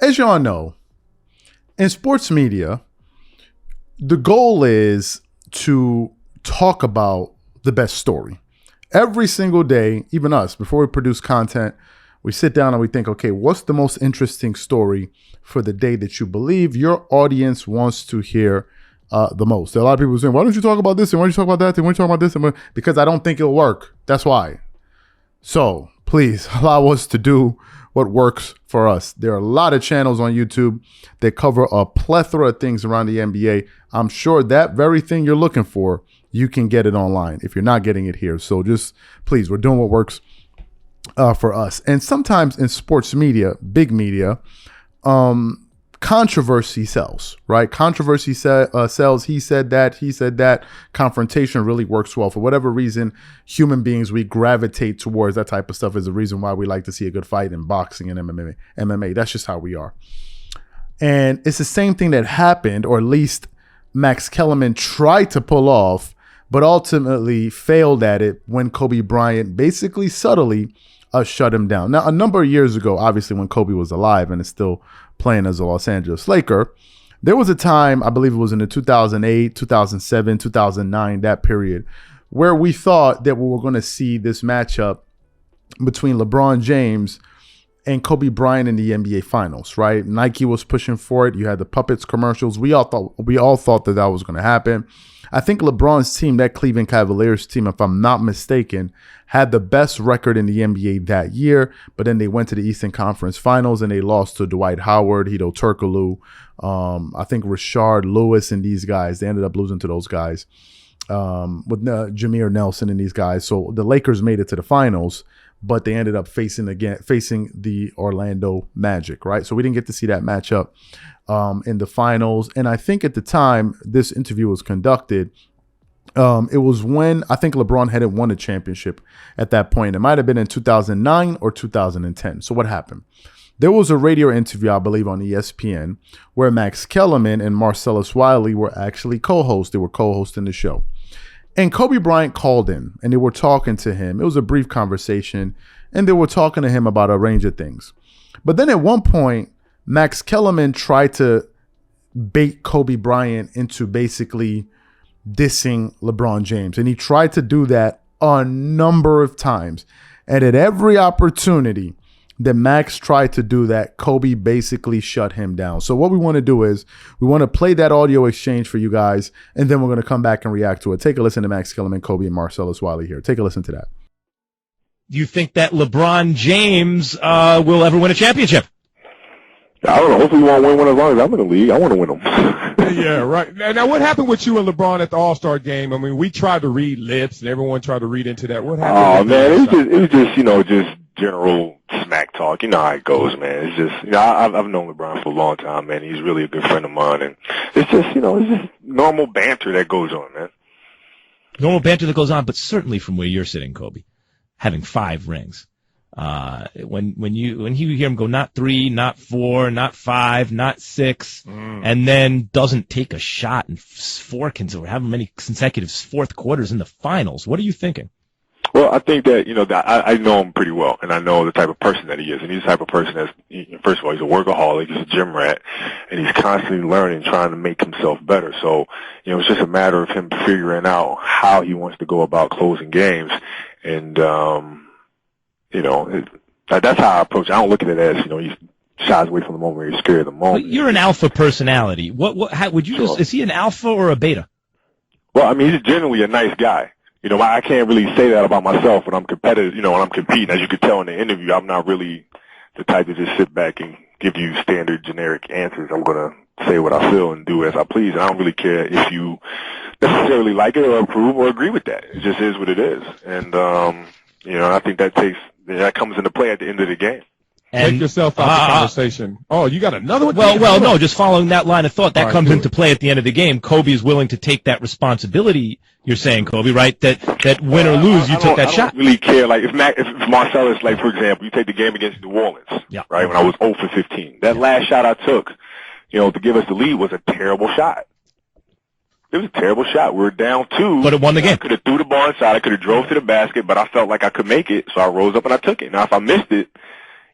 as y'all know, in sports media, the goal is to talk about the best story. Every single day, even us, before we produce content, we sit down and we think, okay, what's the most interesting story for the day that you believe your audience wants to hear the most? There are a lot of people saying, why don't you talk about this and why don't you talk about that and why don't you talk about this? And because I don't think it'll work. That's why. So please allow us to do what works for us. There are a lot of channels on YouTube that cover a plethora of things around the NBA. I'm sure that very thing you're looking for, you can get it online if you're not getting it here. So just please, we're doing what works for us. And sometimes in sports media, big media, controversy sells, right? Controversy sells. He said that. Confrontation really works well. For whatever reason, human beings, we gravitate towards that type of stuff. Is the reason why we like to see a good fight in boxing and MMA. That's just how we are. And it's the same thing that happened, or at least Max Kellerman tried to pull off, but ultimately failed at it when Kobe Bryant basically subtly shut him down. Now, a number of years ago, obviously when Kobe was alive and is still playing as a Los Angeles Laker, there was a time, I believe it was in the 2008, 2007, 2009, that period, where we thought that we were going to see this matchup between LeBron James and Kobe Bryant in the NBA Finals, right? Nike was pushing for it. You had the Puppets commercials. We all thought that was going to happen. I think LeBron's team, that Cleveland Cavaliers team, if I'm not mistaken, had the best record in the NBA that year, but then they went to the Eastern Conference Finals and they lost to Dwight Howard, Hedo Turkoglu, I think Rashard Lewis and these guys. They ended up losing to those guys with Jameer Nelson and these guys. So the Lakers made it to the finals, but they ended up facing the Orlando Magic, right? So we didn't get to see that matchup in the finals. And I think at the time this interview was conducted, it was when I think LeBron hadn't won a championship at that point. It might have been in 2009 or 2010. So what happened? There was a radio interview, I believe, on ESPN where Max Kellerman and Marcellus Wiley were actually co-hosts. They were co-hosting the show. And Kobe Bryant called in and they were talking to him. It was a brief conversation and they were talking to him about a range of things. But then at one point, Max Kellerman tried to bait Kobe Bryant into basically dissing LeBron James. And he tried to do that a number of times. And at every opportunity that Max tried to do that, Kobe basically shut him down. So what we want to do is we want to play that audio exchange for you guys, and then we're going to come back and react to it. Take a listen to Max Kellerman, Kobe, and Marcellus Wiley here. Take a listen to that. Do you think that LeBron James will ever win a championship? I don't know. Hopefully he won't win one as long as I'm in the league. I want to win them. Yeah, right. Now, what happened with you and LeBron at the All-Star game? I mean, we tried to read lips, and everyone tried to read into that. What happened? Oh, man, it was just, just general smack talk. You know how it goes, man. It's just, I've known LeBron for a long time, man. He's really a good friend of mine, and it's just, it's just normal banter that goes on, man. Normal banter that goes on, but certainly from where you're sitting, Kobe, having 5 rings. When you hear him go not 3, not 4, not 5, not 6, and then doesn't take a shot in 4 or however many consecutive fourth quarters in the finals, what are you thinking? Well, I think that, I know him pretty well, and I know the type of person that he is. And he's the type of person that's, first of all, he's a workaholic, he's a gym rat, and he's constantly learning, trying to make himself better. So, it's just a matter of him figuring out how he wants to go about closing games. And, that's how I approach it. I don't look at it as, he shies away from the moment, he's scared of the moment. But you're an alpha personality. How would you is he an alpha or a beta? Well, I mean, he's generally a nice guy. I can't really say that about myself when I'm competitive, when I'm competing. As you could tell in the interview, I'm not really the type to just sit back and give you standard generic answers. I'm going to say what I feel and do as I please. And I don't really care if you necessarily like it or approve or agree with that. It just is what it is. And, I think that comes into play at the end of the game. And, take yourself out of the conversation. Oh, you got another one? Well, no, just following that line of thought, that comes into play at the end of the game. Kobe is willing to take that responsibility, you're saying, Kobe, right? That win or lose, you took that shot. I don't really care. Like, if Marcellus, like, for example, you take the game against New Orleans, right, when I was 0 for 15. That last shot I took, to give us the lead was a terrible shot. It was a terrible shot. We were down 2. But it won the game. I could have threw the ball inside. I could have drove to the basket, but I felt like I could make it, so I rose up and I took it. Now, if I missed it,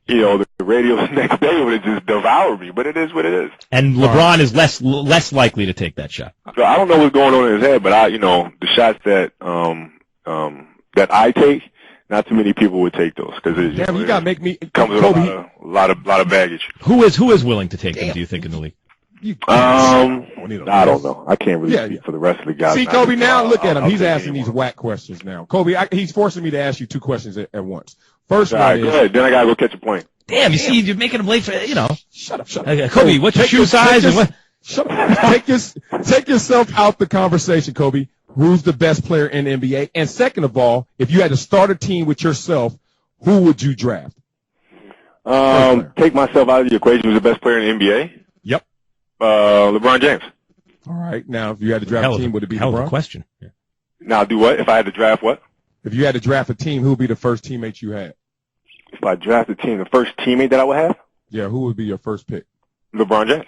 the radio the next day would have just devoured me. But it is what it is. And LeBron is less likely to take that shot. So I don't know what's going on in his head, but the shots that that I take, not too many people would take those because you gotta make me comes with a lot of baggage. Who is willing to take them? Do you think in the league? I don't know. I can't really speak for the rest of the guys. See, Kobe, now look at him. He's asking these whack questions now. Kobe, he's forcing me to ask you two questions at once. First one is, go ahead. Then I gotta go catch a point. Damn, you see, you're making him late for, Shut up. Kobe, what's your shoe size? Shut up. Take yourself out the conversation, Kobe. Who's the best player in the NBA? And second of all, if you had to start a team with yourself, who would you draft? Take myself out of the equation. Who's the best player in the NBA? Yep. LeBron James. All right. Now, if you had to draft a team, would it be LeBron? Question. Yeah. Now, do what? If I had to draft what? If you had to draft a team, who would be the first teammate you had? If I draft a team, the first teammate that I would have? Yeah, who would be your first pick? LeBron James.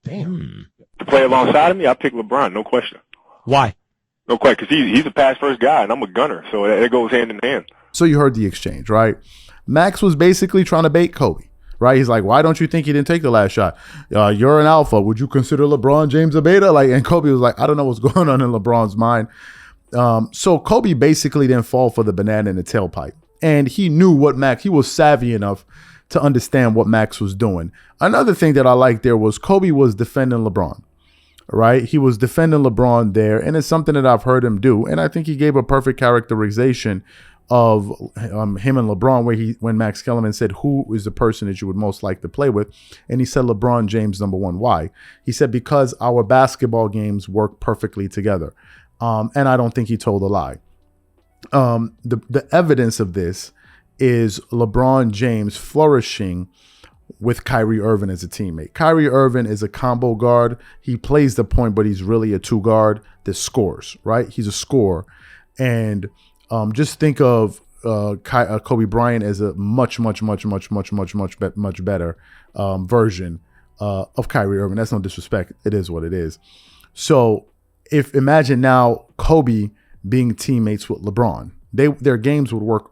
Damn. To play alongside of me, I pick LeBron, no question. Why? No question, because he's a pass-first guy, and I'm a gunner, so that goes hand in hand. So you heard the exchange, right? Max was basically trying to bait Kobe, right? He's like, why don't you think he didn't take the last shot? You're an alpha. Would you consider LeBron James a beta? And Kobe was like, I don't know what's going on in LeBron's mind. So Kobe basically didn't fall for the banana in the tailpipe. And he knew he was savvy enough to understand what Max was doing. Another thing that I liked there was Kobe was defending LeBron. Right? He was defending LeBron there, and it's something that I've heard him do. And I think he gave a perfect characterization of him and LeBron, when Max Kellerman said, who is the person that you would most like to play with? And he said LeBron James, number one. Why? He said, because our basketball games work perfectly together. And I don't think he told a lie. The evidence of this is LeBron James flourishing with Kyrie Irving as a teammate. Kyrie Irving is a combo guard. He plays the point, but he's really a two guard that scores, right? He's a scorer. And just think of Kobe Bryant as a much better version of Kyrie Irving. That's no disrespect. It is what it is. So imagine now Kobe being teammates with LeBron. Their games would work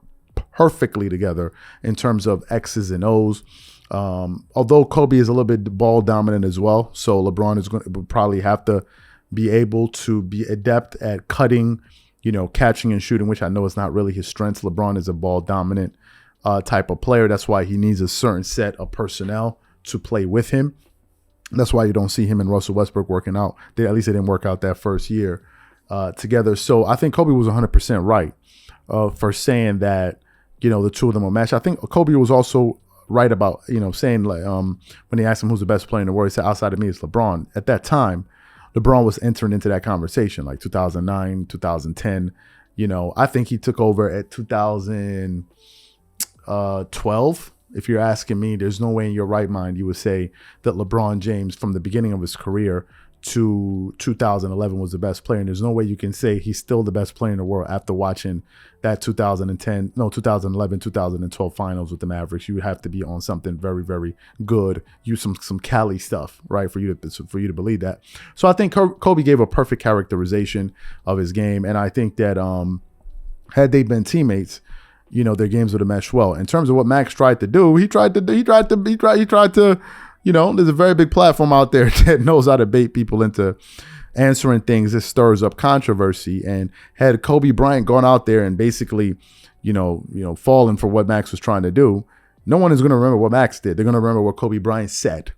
perfectly together in terms of X's and O's. Although Kobe is a little bit ball dominant as well, so LeBron is going to probably have to be able to be adept at cutting, catching and shooting, which I know is not really his strengths. LeBron is a ball dominant type of player. That's why he needs a certain set of personnel to play with him. That's why you don't see him and Russell Westbrook working out. At least they didn't work out that first year together. So I think Kobe was 100% right for saying that, the two of them will match. I think Kobe was also right about, saying when they asked him who's the best player in the world, he said outside of me it's LeBron. At that time, LeBron was entering into that conversation, like 2009, 2010. I think he took over at 2012. If you're asking me, there's no way in your right mind you would say that LeBron James from the beginning of his career to 2011 was the best player. And there's no way you can say he's still the best player in the world after watching that 2011, 2012 finals with the Mavericks. You would have to be on something very, very good. Use some Cali stuff, right, for you to believe that. So I think Kobe gave a perfect characterization of his game, and I think that had they been teammates, their games would have meshed well. In terms of what Max tried to do, he tried to there's a very big platform out there that knows how to bait people into answering things that stirs up controversy. And had Kobe Bryant gone out there and basically, fallen for what Max was trying to do, no one is going to remember what Max did. They're going to remember what Kobe Bryant said.